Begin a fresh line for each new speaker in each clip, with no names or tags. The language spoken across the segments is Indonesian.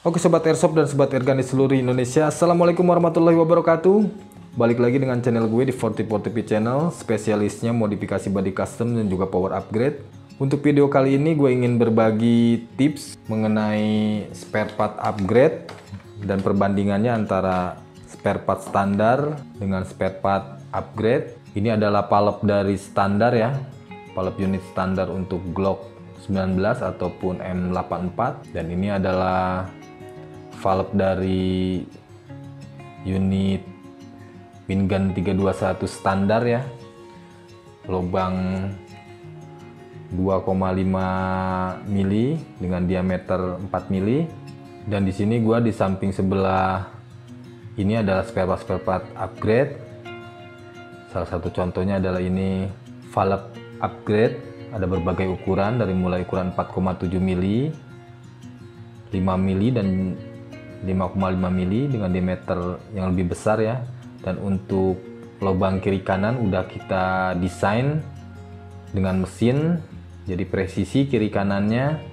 Oke Sobat Airsoft dan Sobat Airgun di seluruh Indonesia, Assalamualaikum warahmatullahi wabarakatuh. Balik lagi dengan channel gue di 4040p Channel, spesialisnya modifikasi body custom dan juga power upgrade. Untuk video kali ini gue ingin berbagi tips mengenai spare part upgrade dan perbandingannya antara spare part standar dengan spare part upgrade. Ini adalah valve dari standar ya, valve unit standar untuk Glock 19 ataupun M84, dan ini adalah valve dari unit Wingun 321 standar ya, lubang 2,5 mili dengan diameter 4 mili. Dan di sini gua di samping sebelah ini adalah spare part upgrade. Salah satu contohnya adalah ini valve upgrade, ada berbagai ukuran dari mulai ukuran 4,7 mili, 5 mili dan 5,5 mili dengan diameter yang lebih besar ya. Dan untuk lubang kiri kanan udah kita desain dengan mesin, jadi presisi kiri kanannya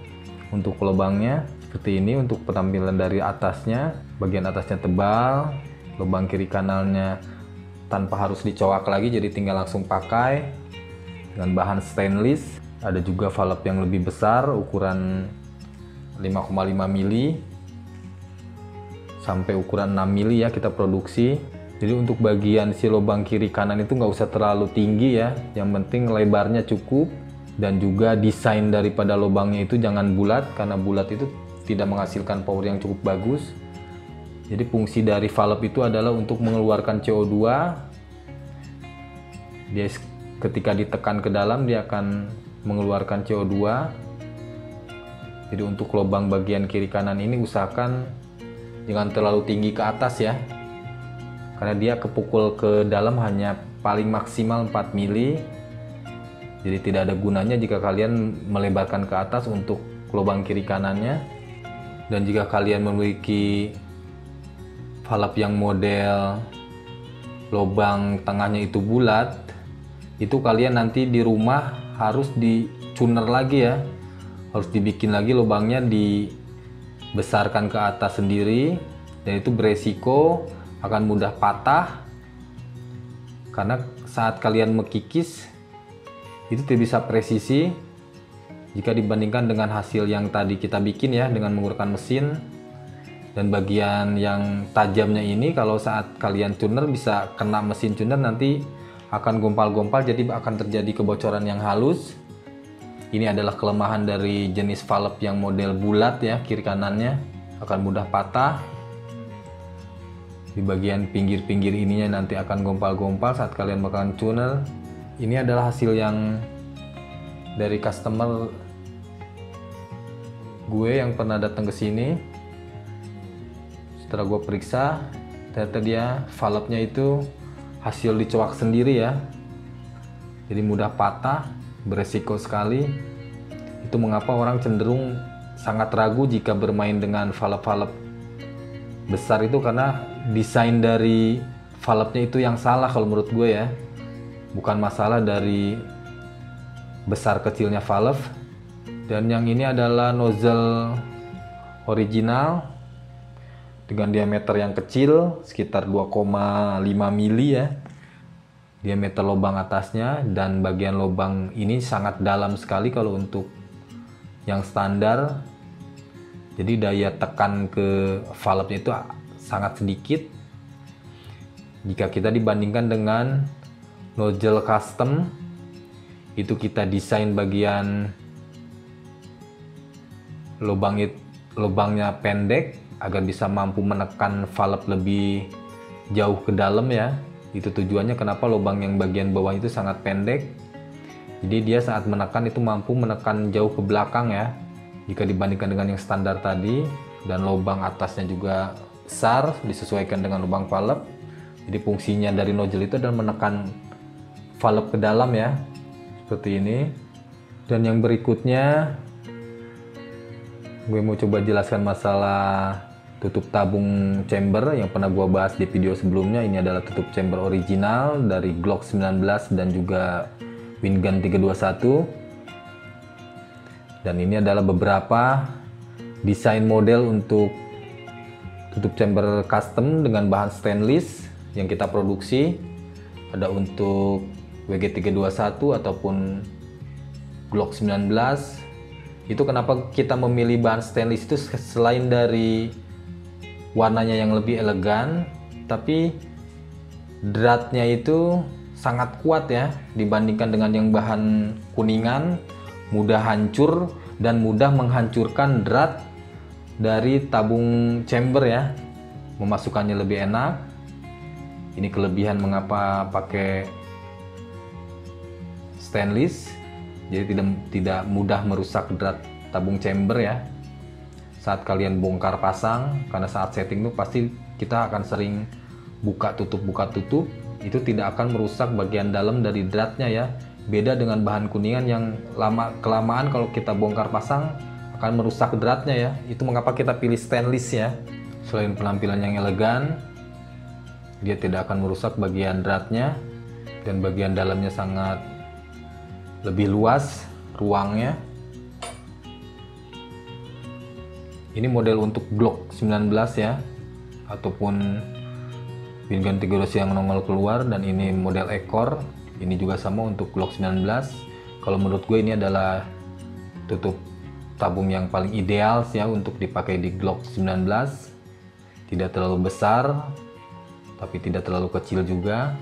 untuk lubangnya seperti ini. Untuk penampilan dari atasnya, bagian atasnya tebal, lubang kiri kanannya tanpa harus dicowak lagi, jadi tinggal langsung pakai dengan bahan stainless. Ada juga valve yang lebih besar ukuran 5,5 mili sampai ukuran 6 mili ya kita produksi. Jadi untuk bagian si lubang kiri kanan itu nggak usah terlalu tinggi ya, yang penting lebarnya cukup, dan juga desain daripada lubangnya itu jangan bulat, karena bulat itu tidak menghasilkan power yang cukup bagus. Jadi fungsi dari valve itu adalah untuk mengeluarkan CO2. Dia ketika ditekan ke dalam dia akan mengeluarkan CO2. Jadi untuk lubang bagian kiri kanan ini usahakan jangan terlalu tinggi ke atas ya, karena dia kepukul ke dalam hanya paling maksimal 4 mili. Jadi tidak ada gunanya jika kalian melebarkan ke atas untuk lubang kiri kanannya. Dan jika kalian memiliki valve yang model lubang tengahnya itu bulat, itu kalian nanti di rumah harus dicuner lagi ya, harus dibikin lagi lubangnya, dibesarkan ke atas sendiri, dan itu beresiko akan mudah patah karena saat kalian mekikis itu tidak bisa presisi jika dibandingkan dengan hasil yang tadi kita bikin ya dengan menggunakan mesin. Dan bagian yang tajamnya ini kalau saat kalian tuner bisa kena mesin tuner, nanti akan gompal-gompal, jadi akan terjadi kebocoran yang halus. Ini adalah kelemahan dari jenis valve yang model bulat ya, kiri kanannya akan mudah patah. Di bagian pinggir-pinggir ininya nanti akan gompal-gompal saat kalian bakalan tuner. Ini adalah hasil yang dari customer gue yang pernah datang ke sini. Setelah gue periksa, ternyata dia valve-nya itu hasil dicowak sendiri ya, jadi mudah patah, beresiko sekali. Itu mengapa orang cenderung sangat ragu jika bermain dengan valve-valve besar itu, karena desain dari valve-nya itu yang salah kalau menurut gue ya. Bukan masalah dari besar kecilnya valve. Dan yang ini adalah nozzle original dengan diameter yang kecil sekitar 2,5 mili ya, diameter lubang atasnya, dan bagian lubang ini sangat dalam sekali kalau untuk yang standar. Jadi daya tekan ke valve-nya itu sangat sedikit jika kita dibandingkan dengan nozzle custom. Itu kita desain bagian lubangnya pendek agar bisa mampu menekan valve lebih jauh ke dalam ya. Itu tujuannya kenapa lubang yang bagian bawah itu sangat pendek. Jadi dia saat menekan itu mampu menekan jauh ke belakang ya, jika dibandingkan dengan yang standar tadi. Dan lubang atasnya juga besar disesuaikan dengan lubang valve. Jadi fungsinya dari nozzle itu adalah menekan valve ke dalam ya, seperti ini. Dan yang berikutnya gue mau coba jelaskan masalah tutup tabung chamber yang pernah gue bahas di video sebelumnya. Ini adalah tutup chamber original dari Glock 19 dan juga Wingun 321. Dan ini adalah beberapa desain model untuk tutup chamber custom dengan bahan stainless yang kita produksi. Ada untuk WG321 ataupun Glock 19. Itu kenapa kita memilih bahan stainless itu, selain dari warnanya yang lebih elegan, tapi dratnya itu sangat kuat ya dibandingkan dengan yang bahan kuningan, mudah hancur dan mudah menghancurkan drat dari tabung chamber ya. Memasukkannya lebih enak. Ini kelebihan mengapa pakai stainless, jadi tidak mudah merusak drat tabung chamber ya. Saat kalian bongkar pasang, karena saat setting tuh pasti kita akan sering buka tutup, itu tidak akan merusak bagian dalam dari dratnya ya. Beda dengan bahan kuningan yang kelamaan kalau kita bongkar pasang akan merusak dratnya ya. Itu mengapa kita pilih stainless ya. Selain penampilan yang elegan, dia tidak akan merusak bagian dratnya, dan bagian dalamnya sangat lebih luas ruangnya. Ini model untuk Glock 19 ya, ataupun Wingun 312 yang nongol keluar, dan ini model ekor. Ini juga sama untuk Glock 19. Kalau menurut gue ini adalah tutup tabung yang paling ideal ya untuk dipakai di Glock 19. Tidak terlalu besar, tapi tidak terlalu kecil juga.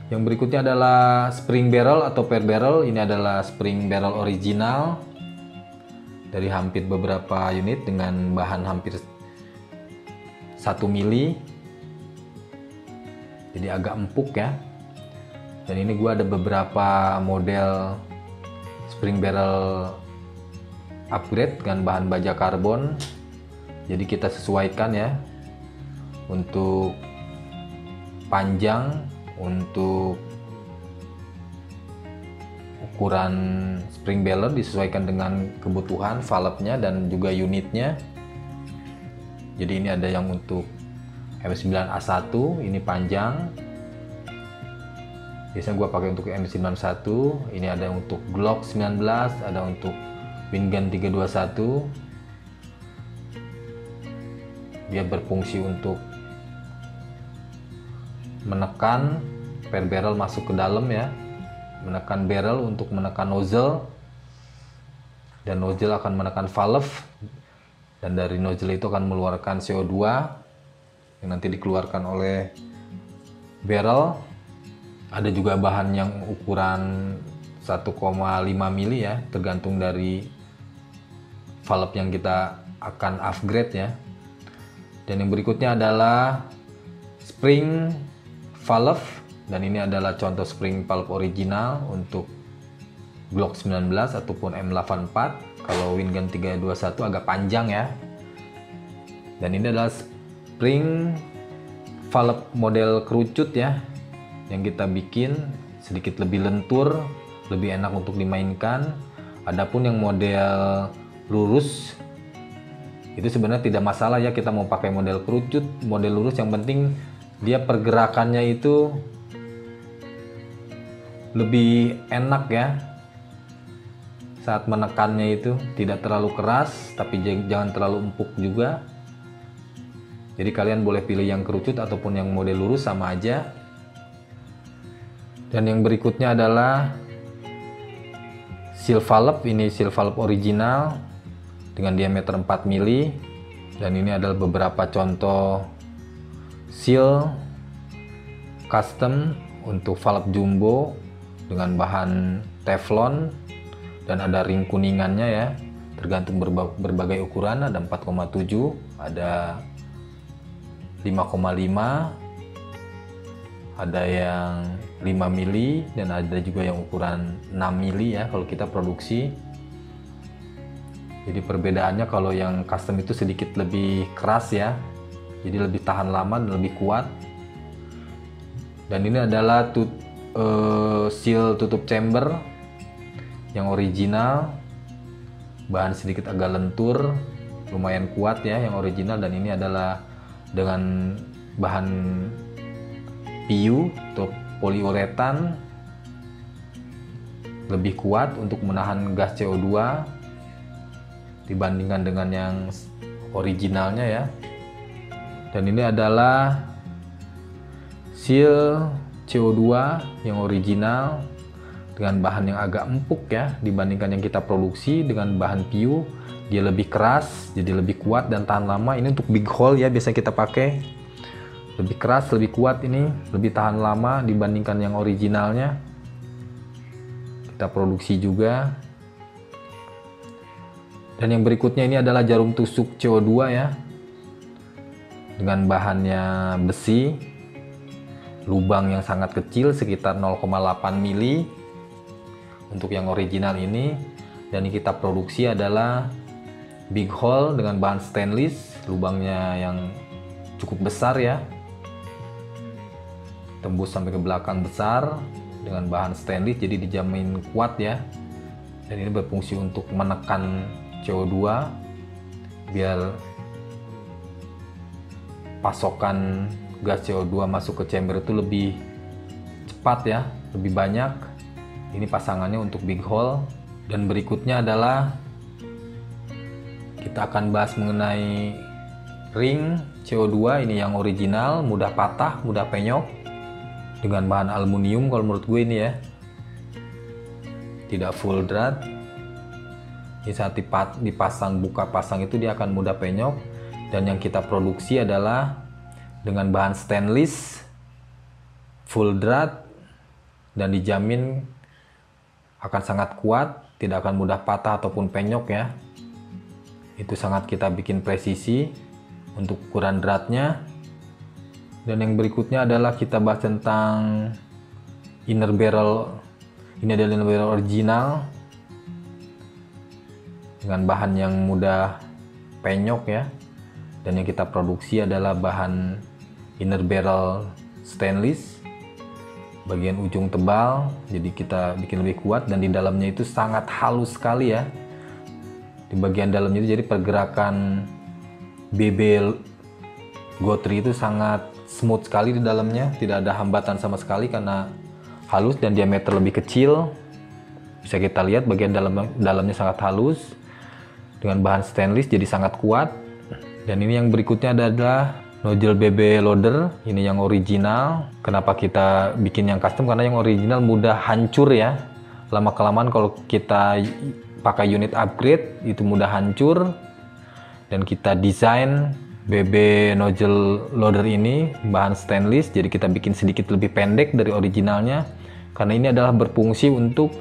Yang berikutnya adalah spring barrel atau per barrel. Ini adalah spring barrel original dari hampir beberapa unit dengan bahan hampir 1 mili. Jadi agak empuk ya. Dan ini gua ada beberapa model spring barrel upgrade dengan bahan baja karbon. Jadi kita sesuaikan ya untuk panjang, untuk ukuran spring barrel disesuaikan dengan kebutuhan valve-nya dan juga unitnya. Jadi ini ada yang untuk M9A1, ini panjang. Biasanya gua pakai untuk M91. Ini ada untuk Glock 19, ada untuk Wingun 321. Dia berfungsi untuk menekan per barrel masuk ke dalam ya, menekan barrel untuk menekan nozzle, dan nozzle akan menekan valve, dan dari nozzle itu akan mengeluarkan CO2 yang nanti dikeluarkan oleh barrel. Ada juga bahan yang ukuran 1,5 mili ya, tergantung dari valve yang kita akan upgrade ya. Dan yang berikutnya adalah spring valve, dan ini adalah contoh spring valve original untuk Glock 19 ataupun M84. Kalau Wingun 321 agak panjang ya. Dan ini adalah spring valve model kerucut ya, yang kita bikin sedikit lebih lentur, lebih enak untuk dimainkan. Adapun yang model lurus itu sebenarnya tidak masalah ya, kita mau pakai model kerucut, model lurus, yang penting dia pergerakannya itu lebih enak ya. Saat menekannya itu tidak terlalu keras, tapi jangan terlalu empuk juga. Jadi kalian boleh pilih yang kerucut ataupun yang model lurus, sama aja. Dan yang berikutnya adalah seal valve. Ini seal valve original dengan diameter 4 mili, dan ini adalah beberapa contoh seal custom untuk valve jumbo dengan bahan teflon, dan ada ring kuningannya ya, tergantung berbagai ukuran. Ada 4,7, ada 5,5, ada yang 5 mili, dan ada juga yang ukuran 6 mili ya kalau kita produksi. Jadi perbedaannya kalau yang custom itu sedikit lebih keras ya, jadi lebih tahan lama dan lebih kuat. Dan ini adalah seal tutup chamber yang original, bahan sedikit agak lentur, lumayan kuat ya yang original. Dan ini adalah dengan bahan PU atau poliuretan, lebih kuat untuk menahan gas CO2 dibandingkan dengan yang originalnya ya. Dan ini adalah seal CO2 yang original dengan bahan yang agak empuk ya dibandingkan yang kita produksi dengan bahan PU. Dia lebih keras, jadi lebih kuat dan tahan lama. Ini untuk big hole ya, biasa kita pakai. Lebih keras, lebih kuat ini, lebih tahan lama dibandingkan yang originalnya. Kita produksi juga. Dan yang berikutnya ini adalah jarum tusuk CO2 ya. Dengan bahannya besi. Lubang yang sangat kecil sekitar 0,8 mili untuk yang original ini. Dan yang kita produksi adalah big hole dengan bahan stainless, lubangnya yang cukup besar ya, tembus sampai ke belakang besar dengan bahan stainless, jadi dijamin kuat ya. Dan ini berfungsi untuk menekan CO2 biar pasokan gas CO2 masuk ke chamber itu lebih cepat ya, lebih banyak. Ini pasangannya untuk big hole. Dan berikutnya adalah kita akan bahas mengenai ring CO2 ini yang original, mudah patah, mudah penyok dengan bahan aluminium kalau menurut gue ini ya. Tidak full drat. Ini saat dipasang, buka pasang itu dia akan mudah penyok. Dan yang kita produksi adalah dengan bahan stainless, full drat, dan dijamin akan sangat kuat, tidak akan mudah patah ataupun penyok ya. Itu sangat kita bikin presisi untuk ukuran dratnya. Dan yang berikutnya adalah kita bahas tentang inner barrel. Ini adalah inner barrel original dengan bahan yang mudah penyok ya. Dan yang kita produksi adalah bahan inner barrel stainless, bagian ujung tebal, jadi kita bikin lebih kuat. Dan di dalamnya itu sangat halus sekali ya. Di bagian dalamnya itu jadi pergerakan BB Gotri itu sangat smooth sekali di dalamnya, tidak ada hambatan sama sekali karena halus dan diameter lebih kecil. Bisa kita lihat bagian dalamnya sangat halus dengan bahan stainless, jadi sangat kuat. Dan ini yang berikutnya adalah nozzle BB loader, ini yang original. Kenapa kita bikin yang custom? Karena yang original mudah hancur ya. Lama kelamaan kalau kita pakai unit upgrade itu mudah hancur. Dan kita desain BB nozzle loader ini bahan stainless, jadi kita bikin sedikit lebih pendek dari originalnya karena ini adalah berfungsi untuk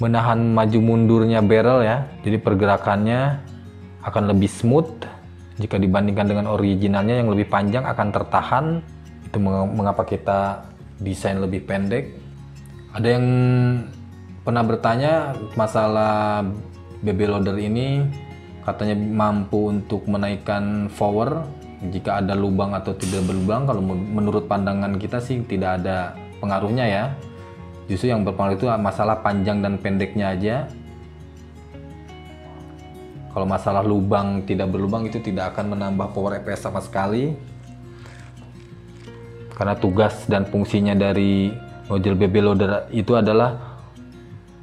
menahan maju mundurnya barrel ya. Jadi pergerakannya akan lebih smooth jika dibandingkan dengan originalnya yang lebih panjang, akan tertahan. Itu mengapa kita desain lebih pendek. Ada yang pernah bertanya masalah BB loader ini, katanya mampu untuk menaikkan power jika ada lubang atau tidak berlubang. Kalau menurut pandangan kita sih tidak ada pengaruhnya ya. Justru yang berpengaruh itu masalah panjang dan pendeknya aja. Kalau masalah lubang tidak berlubang itu tidak akan menambah power EPS sama sekali. Karena tugas dan fungsinya dari nozzle BB loader itu adalah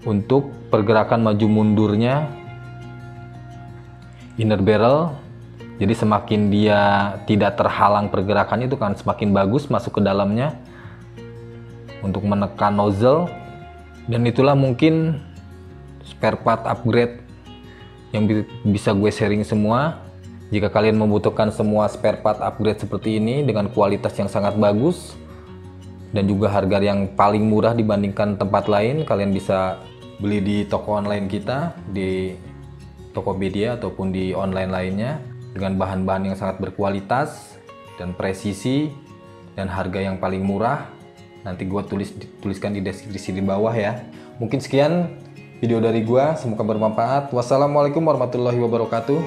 untuk pergerakan maju mundurnya inner barrel. Jadi semakin dia tidak terhalang pergerakannya itu kan semakin bagus masuk ke dalamnya untuk menekan nozzle. Dan itulah mungkin spare part upgrade yang bisa gue sharing semua. Jika kalian membutuhkan semua spare part upgrade seperti ini dengan kualitas yang sangat bagus dan juga harga yang paling murah dibandingkan tempat lain, kalian bisa beli di toko online kita, di Tokopedia ataupun di online lainnya dengan bahan-bahan yang sangat berkualitas dan presisi dan harga yang paling murah. Nanti gue tuliskan di deskripsi di bawah ya. Mungkin sekian video dari gue, semoga bermanfaat. Wassalamualaikum warahmatullahi wabarakatuh.